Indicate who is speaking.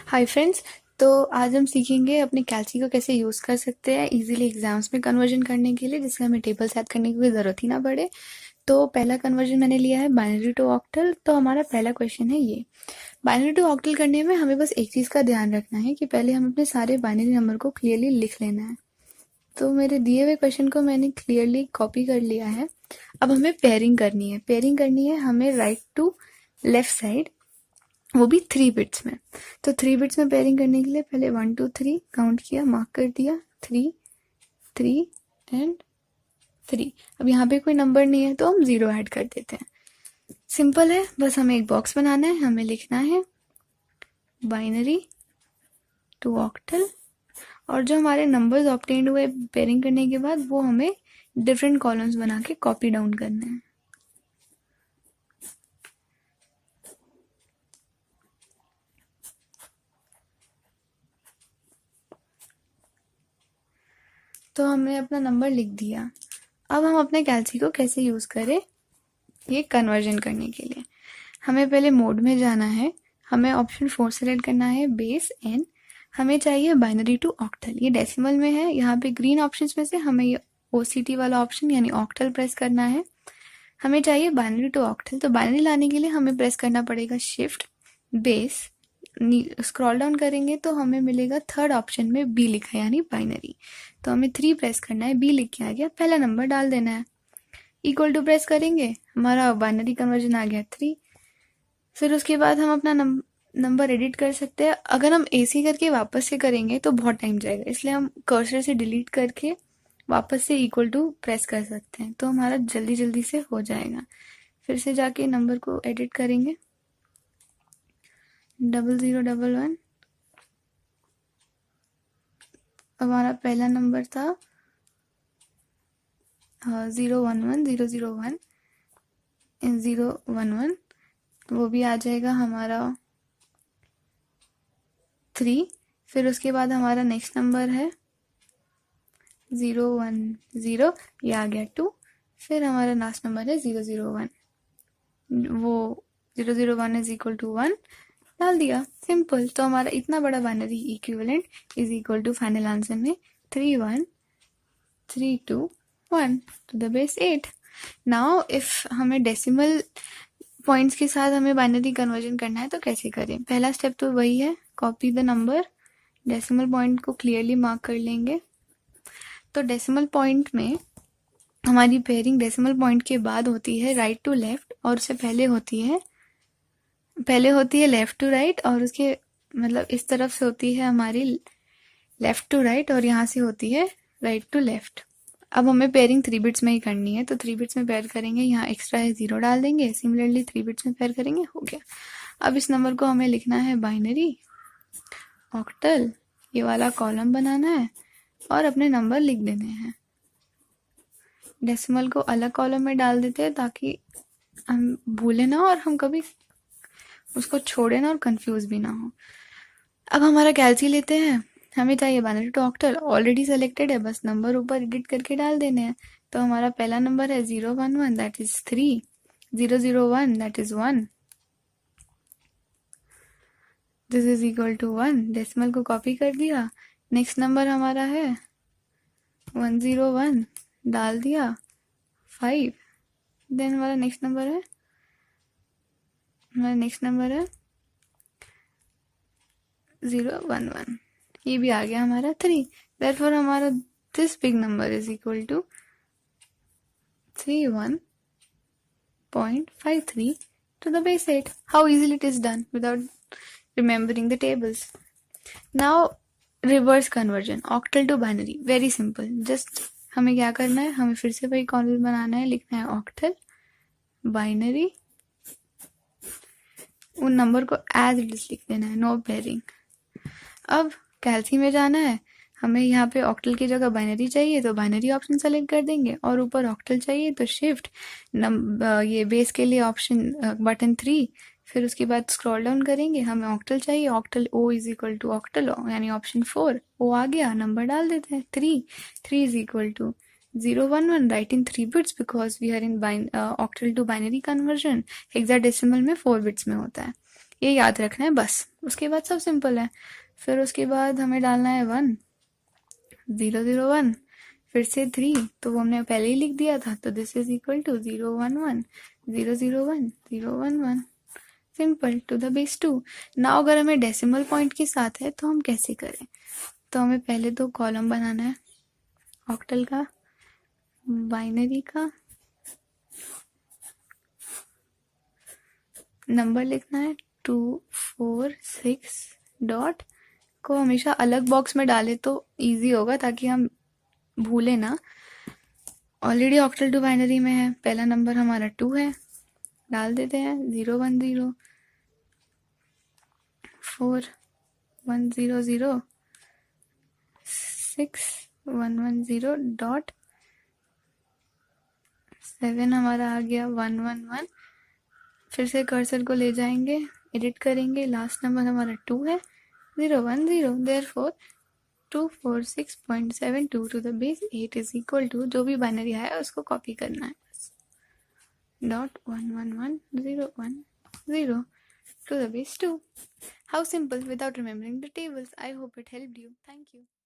Speaker 1: Hi friends. तो आज हम सीखेंगे अपने कैल्सी को कैसे यूज़ कर सकते हैं इजीली एग्जाम्स में कन्वर्जन करने के लिए, जिससे हमें टेबल्स याद करने की कोई ज़रूरत ही ना पड़े। तो पहला कन्वर्जन मैंने लिया है बाइनरी टू ऑक्टल। तो हमारा पहला क्वेश्चन है ये। बाइनरी टू ऑक्टल करने में हमें बस एक चीज़ का ध्यान रखना है कि पहले हम अपने सारे बाइनरी नंबर को क्लियरली लिख लेना है। तो मेरे दिए हुए क्वेश्चन को मैंने क्लियरली कॉपी कर लिया है। अब हमें पेयरिंग करनी है। पेयरिंग करनी है हमें राइट टू लेफ्ट साइड, वो भी 3 बिट्स में। तो 3 बिट्स में पेयरिंग करने के लिए पहले 1 2 3 काउंट किया, मार्क कर दिया, 3 3 एंड 3। अब यहाँ पे कोई नंबर नहीं है तो हम 0 ऐड कर देते हैं। सिंपल है, बस हमें एक बॉक्स बनाना है। हमें लिखना है बाइनरी टू ऑक्टल, और जो हमारे नंबर्स ऑब्टेन्ड हुए पेयरिंग करने के बाद वो हमें डिफरेंट कॉलम्स बना के कॉपी डाउन करना है। तो हमने अपना नंबर लिख दिया। अब हम अपने कैल्सी को कैसे यूज़ करें ये कन्वर्जन करने के लिए। हमें पहले मोड में जाना है। हमें ऑप्शन 4 सेलेक्ट करना है, बेस एन। हमें चाहिए बाइनरी टू ऑक्टल। ये डेसिमल में है। यहाँ पे ग्रीन ऑप्शंस में से हमें ये OCT वाला ऑप्शन यानी ऑक्टल प्रेस करना है। हमें चाहिए बाइनरी टू ऑक्टल। तो बाइनरी लाने के लिए हमें प्रेस करना पड़ेगा शिफ्ट बेस। स्क्रॉल डाउन करेंगे तो हमें मिलेगा थर्ड ऑप्शन में बी लिखा है यानी बाइनरी। तो हमें 3 प्रेस करना है, बी लिख के आ गया, पहला नंबर डाल देना है। इक्वल टू प्रेस करेंगे, हमारा बाइनरी कन्वर्जन आ गया 3। फिर उसके बाद हम अपना नंबर एडिट कर सकते हैं। अगर हम AC करके वापस से करेंगे तो बहुत टाइम जाएगा, इसलिए हम कर्सर से डिलीट करके वापस से इक्वल टू प्रेस कर सकते हैं, तो हमारा जल्दी जल्दी से हो जाएगा। फिर से जाके नंबर को एडिट करेंगे, 0011। हमारा पहला नंबर था 011 011, वो भी आ जाएगा हमारा 3। फिर उसके बाद हमारा नेक्स्ट नंबर है 010, ये आ गया 2। फिर हमारा लास्ट नंबर है 001, वो 001 इज इक्वल टू 1 डाल दिया। सिंपल। तो हमारा इतना बड़ा binary equivalent is equal to final answer में 31321 to the base 8। Now if हमें डेसिमल पॉइंट्स के साथ हमें बाइनरी कन्वर्जन करना है तो कैसे करें। पहला स्टेप तो वही है, copy the number. Decimal point को क्लियरली मार्क कर लेंगे। तो डेसिमल पॉइंट में हमारी पेयरिंग डेसिमल पॉइंट के बाद होती है राइट टू लेफ्ट, और उससे पहले होती है लेफ्ट टू राइट, और उसके मतलब इस तरफ से होती है हमारी लेफ्ट टू राइट, और यहाँ से होती है राइट टू लेफ्ट। अब हमें पेयरिंग 3 बिट्स में ही करनी है, तो 3 बिट्स में पेयर करेंगे। यहाँ एक्स्ट्रा है 0 डाल देंगे। सिमिलरली 3 बिट्स में पेयर करेंगे, हो गया। अब इस नंबर को हमें लिखना है बाइनरी ऑक्टल, ये वाला कॉलम बनाना है और अपने नंबर लिख देने हैं। डेसिमल को अलग कॉलम में डाल देते हैं ताकि हम भूले ना और हम कभी उसको छोड़े ना और कंफ्यूज भी ना हो। अब हमारा कैल्सी लेते हैं। हमें चाहिए binary to octal, already selected है, बस नंबर ऊपर एडिट करके डाल देने हैं। तो हमारा पहला नंबर है 011, that is 3। 001, that is 1। This is equal to 1। Decimal को कॉपी कर दिया। नेक्स्ट नंबर हमारा है 101, डाल दिया 5। देन हमारा नेक्स्ट नंबर है 011, ये भी आ गया हमारा 3। देयरफॉर हमारा this big number is equal to 31.53 to the base 8. How easily it is done without remembering the tables. Now reverse conversion, octal to binary, very simple. Just हमें क्या करना है, हमें फिर से वही कॉलम बनाना है, लिखना है ऑक्टल बाइनरी, उन नंबर को एज इट इज लिख देना है, नो पेयरिंग। अब कैल्सी में जाना है। हमें यहाँ पे ऑक्टल की जगह बाइनरी चाहिए तो बाइनरी ऑप्शन सेलेक्ट कर देंगे, और ऊपर ऑक्टल चाहिए तो शिफ्ट ये बेस के लिए ऑप्शन बटन 3। फिर उसके बाद स्क्रॉल डाउन करेंगे, हमें ऑक्टल चाहिए, octal O is equal to octal यानी ऑप्शन 4, O आ गया, नंबर डाल देते हैं 3 is equal to 011, right in 3 bits because we are in octal to binary conversion. Hexadecimal में 4 बिट्स में होता है। ये याद रखना है बस। उसके बाद सब सिंपल है। फिर उसके बाद हमें डालना है 1, 0 0 1, फिर से 3, तो वो हमने पहले ही लिख दिया था, तो this is equal to 0 1 1 0 0 1 0 1 1, simple, to the base 2। Now अगर हमें डेसिमल पॉइंट के साथ है तो हम कैसे करें? तो हमें पहले तो कॉलम बनाना है ऑक्टल का, बाइनरी का, नंबर लिखना है 2 4 6 डॉट को हमेशा अलग बॉक्स में डाले तो इजी होगा, ताकि हम भूले ना। ऑलरेडी ऑक्टल टू बाइनरी में है, पहला नंबर हमारा 2 है, डाल देते हैं 0 1 0 4 1 0 0 6 1 1 0 डॉट 7 हमारा आ गया 1 1 1। फिर से कर्सर को ले जाएंगे, एडिट करेंगे, लास्ट नंबर हमारा 2 है, 0 1 0, therefore 246.72 to the base 8 is equal to, जो भी बाइनरी है उसको कॉपी करना है, dot 1 1 1 0 1 0 to the base 2. How simple without remembering the tables. I hope it helped you. Thank you.